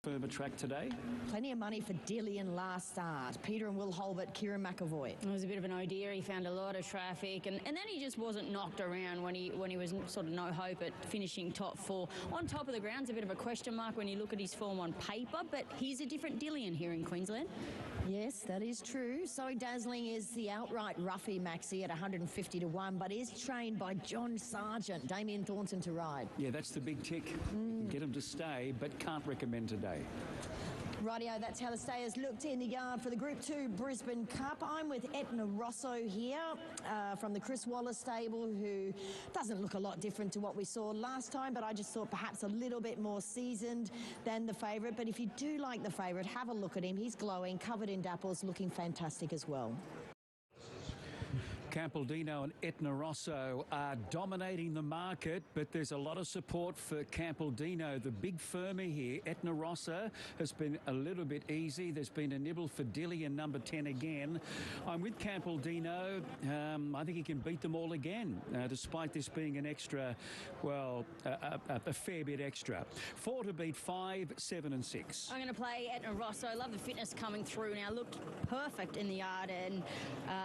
firmer track today? Plenty of money for Dillian last start. Peter and Will Holbert, Kieran McAvoy. It was a bit of an oh dear. He found a lot of traffic, and then he just wasn't knocked around when he was sort of no hope at finishing top four. On top of the ground's a bit of a question mark when you look at his form on paper, but he's a different Dillian here in Queensland. Yes, that is true. So Dazzling is the outright roughie, Maxi, at 150 to 1, but is trained by John Sargent. Damien Thornton to ride. Yeah, that's the big tick. Get him to stay, but can't recommend today. Rightio, that's how the stayers looked in the yard for the Group 2 Brisbane Cup. I'm with Etna Rosso here from the Chris Wallace stable, who doesn't look a lot different to what we saw last time, but I just thought perhaps a little bit more seasoned than the favourite. But if you do like the favourite, have a look at him. He's glowing, covered in dapples, looking fantastic as well. Campaldino and Etna Rosso are dominating the market, but there's a lot of support for Campaldino. The big firmer here, Etna Rosso, has been a little bit easy. There's been a nibble for Dillian, number 10 again. I'm with Campaldino. I think he can beat them all again, despite this being an extra, well, a fair bit extra. 4 to beat 5, 7 and 6. I'm going to play Etna Rosso. I love the fitness coming through now. Looked perfect in the yard, and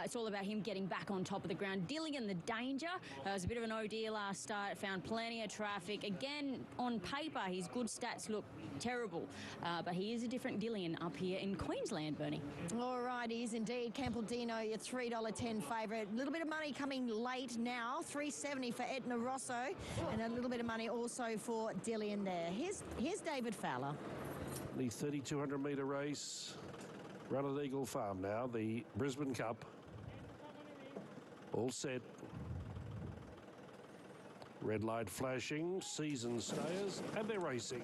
it's all about him getting back on top of the ground. Dillian, the danger. It was a bit of an oh dear last start. Found plenty of traffic. Again, on paper, his good stats look terrible. But he is a different Dillian up here in Queensland, Bernie. All right, he is indeed. Campaldino, your $3.10 favourite. A little bit of money coming late now. $3.70 for Etna Rosso. And a little bit of money also for Dillian there. Here's David Fowler. The 3,200-metre race run at Eagle Farm now. The Brisbane Cup. All set. Red light flashing, seasoned stayers, and they're racing.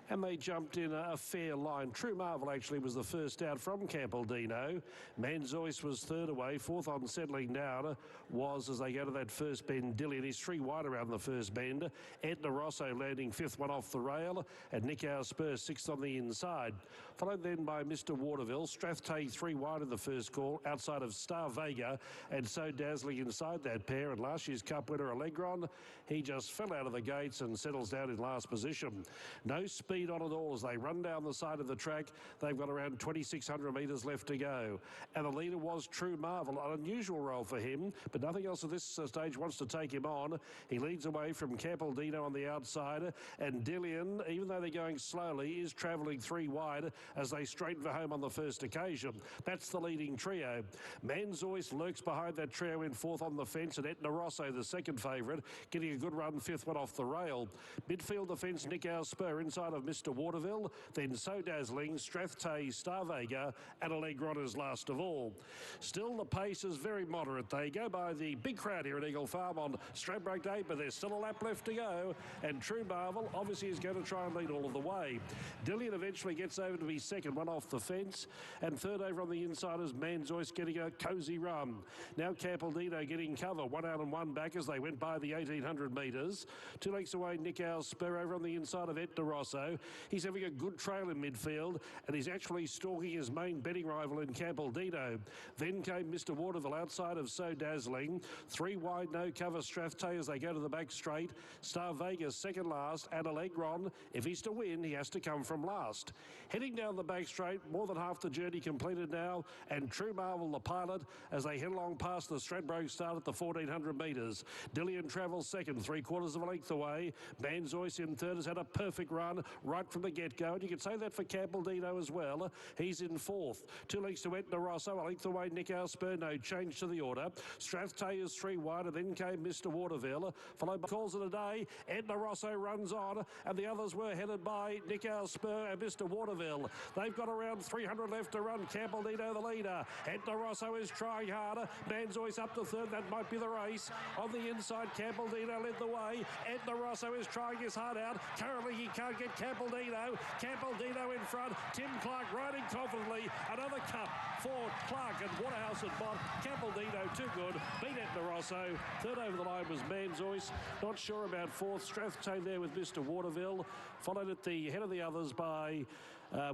And they jumped in a fair line. True Marvel actually was the first out from Campaldino. Manzoice was third away. Fourth on settling down was, as they go to that first bend, Dillian is 3 wide around the first bend. Etna Rosso landing 5th one off the rail. And Nick Spur 6th on the inside. Followed then by Mr. Waterville. Strathtay 3 wide in the first call, outside of Star Vega. And So Dazzling inside that pair. And last year's Cup winner, Allegron, he just fell out of the gates and settles down in last position. No speed on it all as they run down the side of the track. They've got around 2,600 metres left to go. And the leader was True Marvel. An unusual role for him, but nothing else at this stage wants to take him on. He leads away from Campaldino on the outside. And Dillian, even though they're going slowly, is travelling 3 wide as they straighten for home on the first occasion. That's the leading trio. Manzoice lurks behind that trio in 4th on the fence, and Etna Rosso, the second favourite, getting a good run, 5th one off the rail. Midfield defence, Nick Spur inside of Mr. Waterville, then So Dazzling, Strathtay, Star Vega, and Allegron is last of all. Still, the pace is very moderate. They go by the big crowd here at Eagle Farm on Stradbroke Day, but there's still a lap left to go, and True Marvel obviously is going to try and lead all of the way. Dillian eventually gets over to be second, one off the fence, and third over on the inside is Manzoice getting a cosy run. Now Campaldino getting cover, 1 out and 1 back as they went by the 1,800 metres. 2 lengths away, Nick Spur over on the inside of Etna Rosso. He's having a good trail in midfield, and he's actually stalking his main betting rival in Campaldino. Then came Mr. Waterville outside of So Dazzling. 3 wide, no cover, Strathtay as they go to the back straight. Star Vegas second last, and Allegron, if he's to win, he has to come from last. Heading down the back straight, more than half the journey completed now, and True Marvel, the pilot, as they head along past the Stradbroke start at the 1,400 metres. Dillian travels second, 3/4 of a length away. Manzoice in third has had a perfect run right from the get-go, and you could say that for Campaldino as well. He's in 4th. 2 lengths to Etna Rosso, a length away Nick Spur, no change to the order. Strathtay is 3 wide, and then came Mr. Waterville, followed by calls of the day. Etna Rosso runs on, and the others were headed by Nick Spur and Mr. Waterville. They've got around 300 left to run. Campaldino the leader. Etna Rosso is trying harder. Manzoice up to third. That might be the race. On the inside, Campaldino led the way. Etna Rosso is trying his heart out. Currently, he can't get Campaldino. Campaldino in front. Tim Clark riding confidently. Another cup for Clark and Waterhouse and Bott. Campaldino too good. Beat Etna Rosso. Third over the line was Manzoice. Not sure about 4th. Strathtay there with Mr. Waterville. Followed at the head of the others by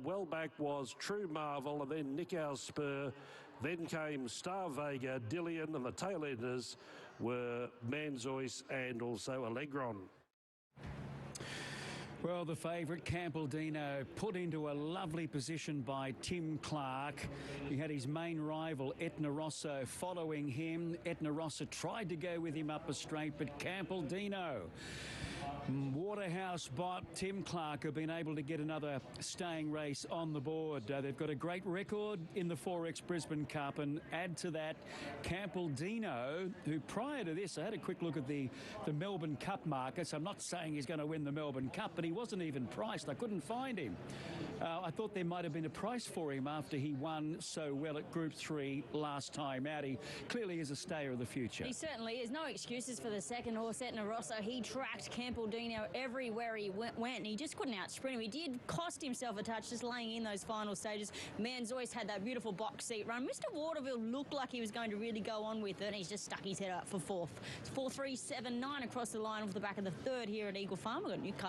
well back was True Marvel, and then Nick Spur. Then came Star Vega, Dillian, and the tail enders were Manzoice and also Allegron. Well, the favourite, Campaldino, put into a lovely position by Tim Clark. He had his main rival, Etna Rosso, following him. Etna Rosso tried to go with him up a straight, but Campaldino, Waterhouse, Bott, Tim Clark have been able to get another staying race on the board. They've got a great record in the 4X Brisbane Cup, and add to that Campaldino, who prior to this, I had a quick look at the Melbourne Cup markets. I'm not saying he's going to win the Melbourne Cup, but he wasn't even priced. I couldn't find him. I thought there might have been a price for him after he won so well at Group 3 last time out. He clearly is a stayer of the future. He certainly is. No excuses for the second horse, Etna Rosso. He tracked Campaldino everywhere he went, and he just couldn't outsprint him. He did cost himself a touch just laying in those final stages. Manzoice had that beautiful box seat run. Mr. Waterville looked like he was going to really go on with it, and he's just stuck his head up for fourth. It's 4-3-7-9 across the line off the back of the third here at Eagle Farm. We've got Newcastle